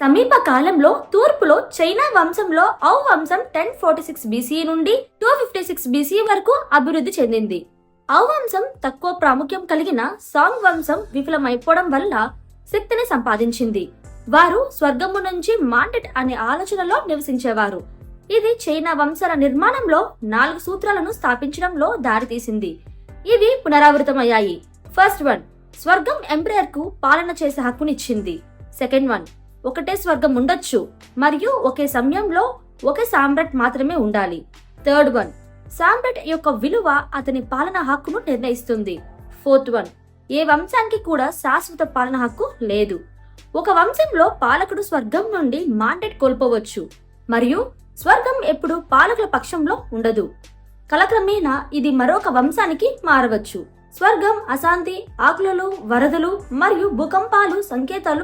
సమీప కాలంలో తూర్పులో చైనా వంశంలో ఔ వంశం 1046 BCE నుండి 256 BCE వరకు అభివృద్ధి చెందింది. ఔ వంశం తక్కువ ప్రాముఖ్యం కలిగిన సాంగ్ వంశం విఫలమైపోవడం వల్ల శక్తిని సంపాదించింది. వారు స్వర్గము నుంచి మాండెట్ అనే ఆలోచనలో నివసించేవారు. ఇది చైనా వంశాల నిర్మాణంలో 4 సూత్రాలను స్థాపించడంలో దారితీసింది. ఇవి పునరావృతమయ్యాయి. ఫస్ట్ వన్, స్వర్గం ఎంపరర్ కు పాలన చేసే హక్కునిచ్చింది. సెకండ్ వన్, ఒకటే స్వర్గం ఉండొచ్చు మరియు ఒకే సమయంలో ఒకే సామ్రాట్ మాత్రమే ఉండాలి. థర్డ్ వన్, సామ్రాట్ యొక్క విలువ అతని పాలన హక్కును నిర్ణయిస్తుంది. ఫోర్త్ వన్, ఏ వంశానికి కూడా శాశ్వత పాలన హక్కు లేదు. ఒక వంశంలో పాలకుడు స్వర్గం నుండి మాండేట్ కోల్పోవచ్చు మరియు స్వర్గం ఎప్పుడు పాలకుల పక్షంలో ఉండదు. కాలక్రమేణా ఇది మరొక వంశానికి మారవచ్చు. స్వర్గం అశాంతి, ఆకులలు, వరదలు మరియు భూకంపాలు సంకేతాలు